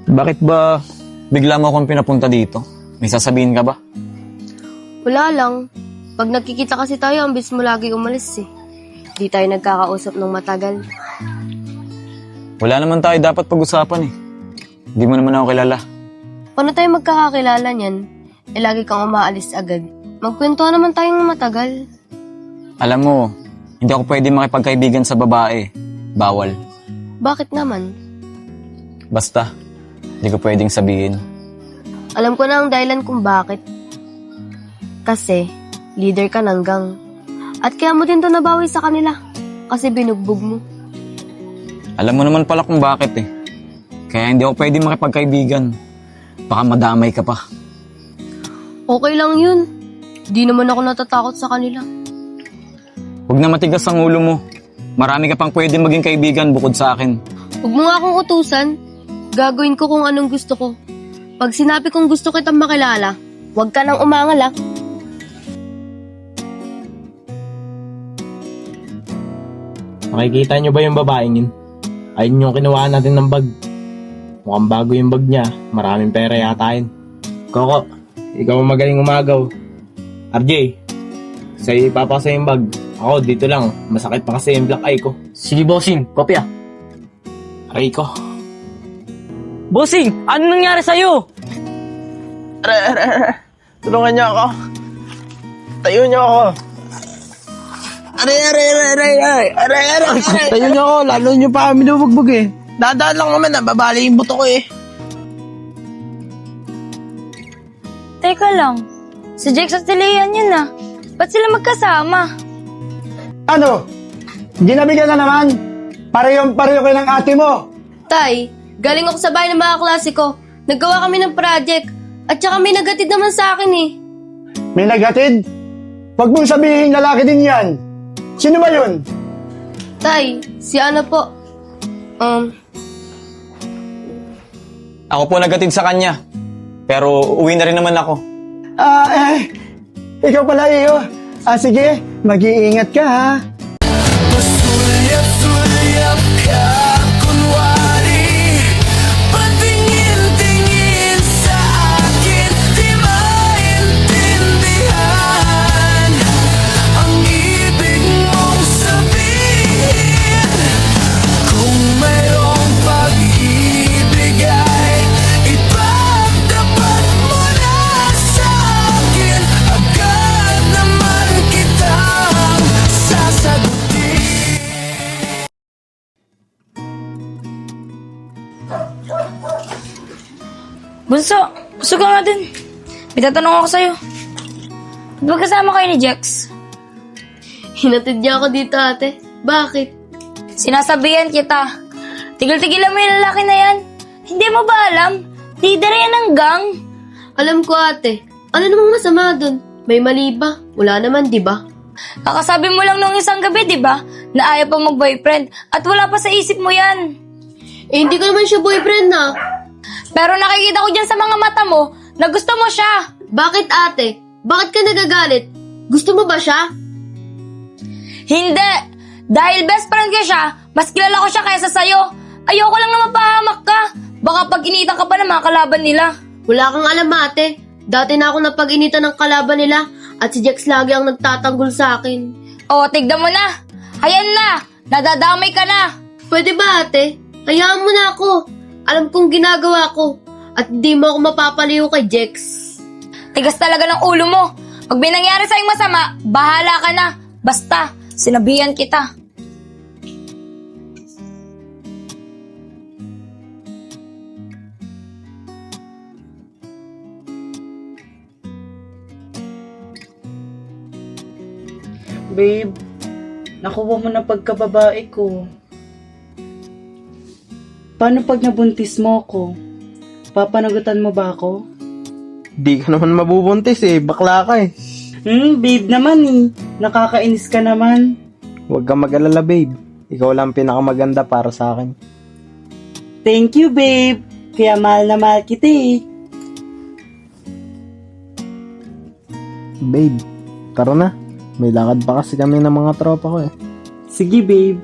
Bakit ba bigla mo akong pinapunta dito? May sasabihin ka ba? Wala lang. Pag nagkikita kasi tayo, ambis mo lagi umalis eh. Di tayo nagkakausap ng matagal. Wala naman tayo dapat pag-usapan eh. Hindi mo naman ako kilala. Paano tayo magkakakilala niyan? Eh lagi kang umaalis agad. Magkwentuhan naman tayong matagal. Alam mo, hindi ako pwede makipagkaibigan sa babae. Bawal. Bakit naman? Basta, hindi ko pwedeng sabihin. Alam ko na ang dahilan kung bakit. Kasi, leader ka ng gang. At kaya mo din to nabawi sa kanila. Kasi binugbog mo. Alam mo naman pala kung bakit eh. Kaya hindi ako pwede makipagkaibigan. Baka madamay ka pa. Okay lang yun. Di naman ako natatakot sa kanila. Huwag na matigas ang ulo mo. Marami ka pang pwede maging kaibigan bukod sa akin. Huwag mo nga akong utusan. Gagawin ko kung anong gusto ko. Pag sinabi kong gusto kitang makilala, huwag ka nang umangal ah. Makikita nyo ba yung babaeng yun? Ayun yung kinuha natin ng bag. Mukhang bago yung bag niya. Maraming pera yata yun. Coco, ikaw ang magaling umagaw. RJ, sa'yo ipapasa yung bag. Ako, dito lang. Masakit pa kasi yung black eye ko. Sige, bossing. Kopya. Aray ko. Bossing, ano nangyari sa'yo? Tulungan niyo ako. Tayo niyo ako. Aray. Tayo niyo ako. Lalo niyo pa kami nabugbog eh. Dadaan lang naman. Babali yung buto ko eh. Teka lang, si Jex at si Leon yun ah. Ba't sila magkasama? Ano? Ginabigyan na naman? Pareho kayo ng ate mo. Tay, galing ako sa bahay ng mga klase ko. Naggawa kami ng project. At saka may nagatid naman sa akin eh. May naghatid? Huwag mong sabihin lalaki din yan. Sino ba yun? Tay, si ano po? Ako po nagatid sa kanya. Pero uwi na rin naman ako. Ikaw pala iyo. Sige, mag-iingat ka ha. Pasulyap-sulyap ka, kunwari patingin-tingin sa akin, di maintindihan ang ibig mong sabihin. Kung mayroong pag-ibig ay ipagtapat mo na sa akin, agad naman kitang sasagutin. Bunso, busog ka nga din. May tatanong ako sa'yo. Ba't ba kasama kayo ni Jex? Hinatid niya ako dito ate. Bakit? Sinasabihan kita. Tigil-tigilan mo yung lalaki na yan. Hindi mo ba alam? Leader yan ng gang. Alam ko ate. Ano namang masama dun? May mali ba? Wala naman, di ba? Kakasabi mo lang nung isang gabi, di ba? Na ayaw pa mag-boyfriend. At wala pa sa isip mo yan. Eh, hindi ko naman siya boyfriend na. Pero nakikita ko dyan sa mga mata mo na gusto mo siya. Bakit ate? Bakit ka nagagalit? Gusto mo ba siya? Hindi! Dahil best friend ko siya, mas kilala ko siya kaysa sa'yo. Ayoko lang na mapahamak ka. Baka pag-initan ka pa ng mga kalaban nila. Wala kang alam ate. Dati na ako napag-initan ng kalaban nila at si Jex lagi ang nagtatanggol sa akin. O, tignan mo na. Hayan na! Nadadamay ka na. Pwede ba ate? Hayaan mo na ako. Alam kong ginagawa ko. At di mo ako mapapaliw kay Jex. Tigas talaga ng ulo mo. Pag may nangyari sa'yong masama, bahala ka na. Basta, sinabihan kita. Babe, nakuha mo na pagkababae ko. Paano pag nabuntis mo ako? Papanagutan mo ba ako? Di ka naman mabubuntis eh. Bakla ka eh. Babe naman eh. Nakakainis ka naman. Huwag kang mag-alala, babe. Ikaw lang pinakamaganda para sa akin. Thank you, babe. Kaya mahal na mahal kita eh. Babe, tara na. May lakad pa kasi kami ng mga tropa ko eh. Sige, babe.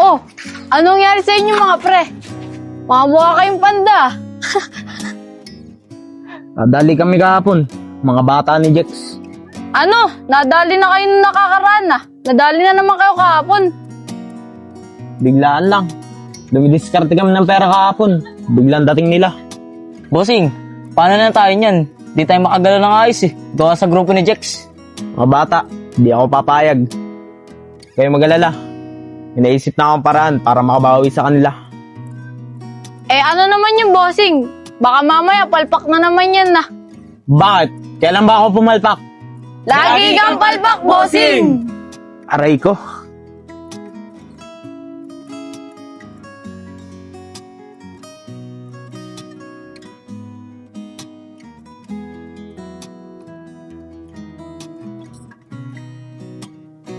Oh, anong nangyari sa inyo mga pre? Mga mukha kayong panda. Nadali kami kahapon, mga bata ni Jex. Ano? Nadali na kayo nung nakakaraan na. Nadali na naman kayo kahapon. Biglaan lang. Dumidiskarte kami ng pera kahapon. Biglang dating nila. Bossing, paano na tayo niyan? Di tayo makagalaw ng ayos eh. Gawa sa grupo ni Jex. Mga bata, di ako papayag. Kayo mag-alala. Inaisip na akong paraan para makabawi sa kanila. Eh ano naman yung bossing? Baka mamaya palpak na naman yan na. Bakit? Kailan ba ako pumalpak? Lagi kang palpak, bossing! Aray ko.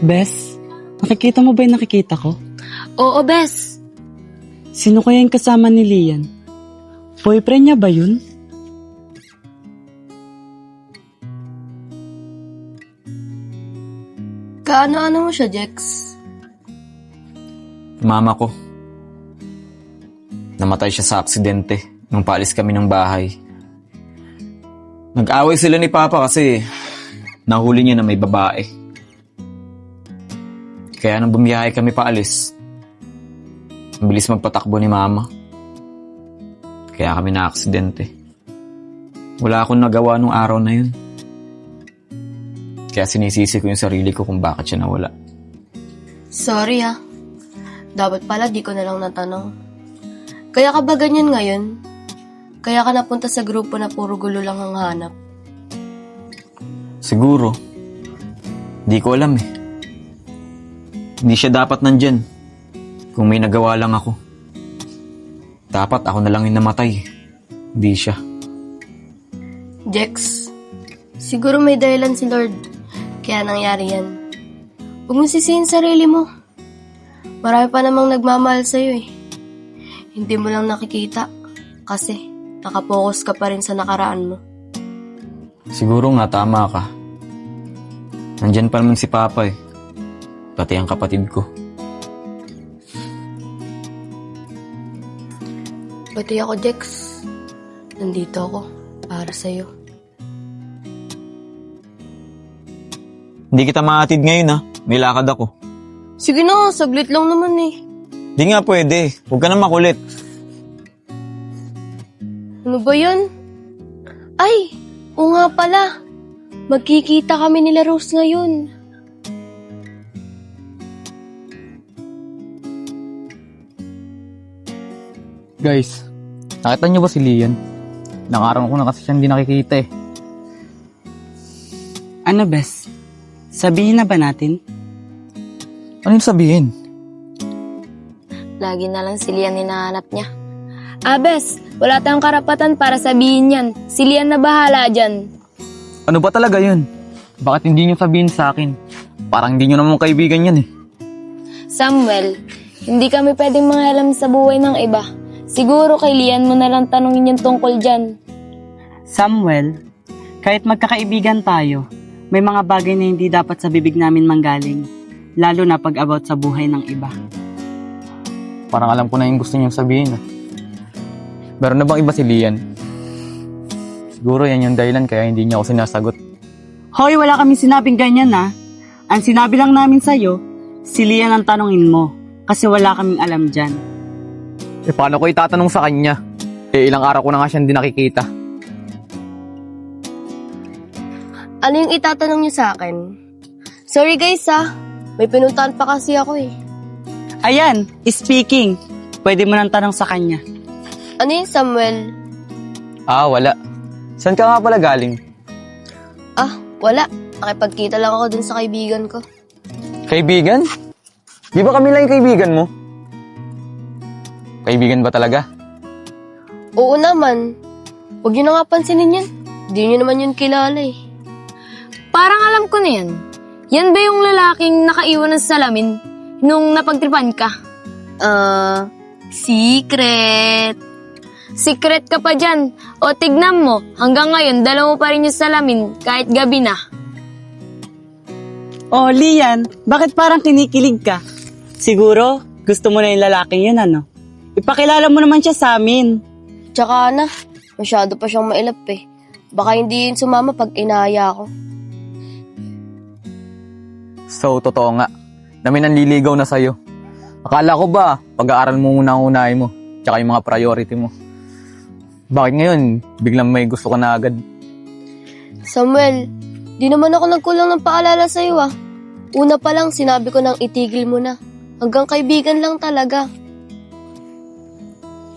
Bes, nakikita mo ba yung nakikita ko? Oo, Bes. Sino kaya yung kasama ni Lian? Boyfriend niya ba yun? Kaano-ano mo siya, Jex? Mama ko. Namatay siya sa aksidente nung paalis kami ng bahay. Nag-away sila ni Papa kasi nahuli niya na may babae. Kaya nung bumiyahe kami paalis, ang bilis magpatakbo ni Mama. Kaya kami na-aksidente. Wala akong nagawa nung araw na yun. Kaya sinisisi ko yung sarili ko kung bakit siya nawala. Sorry ha. Dapat pala di ko na lang natanong. Kaya ka ba ganyan ngayon? Kaya ka napunta sa grupo na puro gulo lang ang hanap? Siguro. Di ko alam eh. Hindi siya dapat nandyan. Kung may nagawa lang ako. Dapat ako na lang yung namatay. Hindi siya. Jex, siguro may dahilan si Lord. Kaya nangyari yan. Huwag mo sisihin sarili mo. Marami pa namang nagmamahal sa'yo eh. Hindi mo lang nakikita. Kasi nakapokus ka pa rin sa nakaraan mo. Siguro nga tama ka. Nandyan pa naman si Papa eh. Pati ang kapatid ko. Pati ako, Jex. Nandito ako para sa'yo. Hindi kita maatid ngayon ha. May lakad ako. Sige na, saglit lang naman eh. Di nga pwede. Huwag ka na makulit. Ano ba yun? Ay, oo nga pala. Magkikita kami nila Rose ngayon. Guys, nakita niyo ba si Lian? Ilang araw ko na kasi siya hindi nakikita eh. Ano, Bes? Sabihin na ba natin? Ano yung sabihin? Lagi na lang si Lian hinahanap niya. Bes, wala tayong karapatan para sabihin yan. Si Lian na bahala dyan. Ano ba talaga yun? Bakit hindi niyo sabihin sa akin? Parang hindi niyo naman kaibigan yan eh. Samuel, hindi kami pwedeng mangalam sa buhay ng iba. Siguro kay Lian mo na lang tanungin yung tungkol dyan. Samuel, kahit magkakaibigan tayo, may mga bagay na hindi dapat sa bibig namin manggaling. Lalo na pag about sa buhay ng iba. Parang alam ko na yung gusto niyong sabihin. Meron na bang iba si Lian? Siguro yan yung dahilan kaya hindi niya ako sinasagot. Hoy, wala kami sinabing ganyan na. Ang sinabi lang namin sa'yo, si Lian ang tanungin mo. Kasi wala kaming alam dyan. Eh paano ko itatanong sa kanya? Eh ilang araw ko na nga siya hindi nakikita. Ano yung itatanong niyo sa akin? Sorry guys ha. May pinuntahan pa kasi ako eh. Ayan, speaking. Pwede mo nang tanong sa kanya. Ano yung Samuel? Wala. Saan ka nga pala galing? Wala. Nakipagkita lang ako dun sa kaibigan ko. Kaibigan? Di ba kami lang yung kaibigan mo? Kaibigan ba talaga? Oo naman. Huwag niyo na nga pansinin yan. Hindi niyo naman yun kilala eh. Parang alam ko na yan. Yan ba yung lalaking nakaiwan ng salamin nung napagtripan ka? Secret. Secret ka pa dyan. O tignan mo, hanggang ngayon, dala mo pa rin yung salamin kahit gabi na. Oh, Lian, bakit parang kinikilig ka? Siguro, gusto mo na yung lalaking yun, ano? Ipakilala mo naman siya sa amin. Tsaka na, masyado pa siyang mailap eh. Baka hindi yun sumama pag inaya ko. So, totoo nga, na may nanliligaw na sa'yo. Akala ko ba, pag-aaral mo muna ang unahin mo, tsaka yung mga priority mo. Bakit ngayon, biglang may gusto ka na agad? Samuel, di naman ako nagkulang ng paalala sa'yo ah. Una pa lang sinabi ko nang itigil mo na. Hanggang kaibigan lang talaga.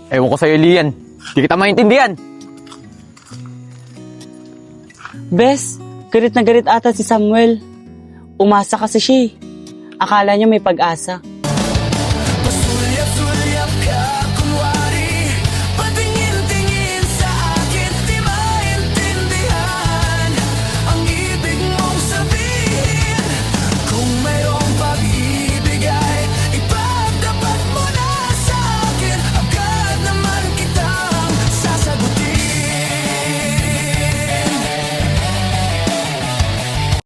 Ewan ko sa'yo, Lian. Di kita maintindihan. Bes, galit na galit ata si Samuel. Umasa kasi siya eh. Akala niya may pag-asa.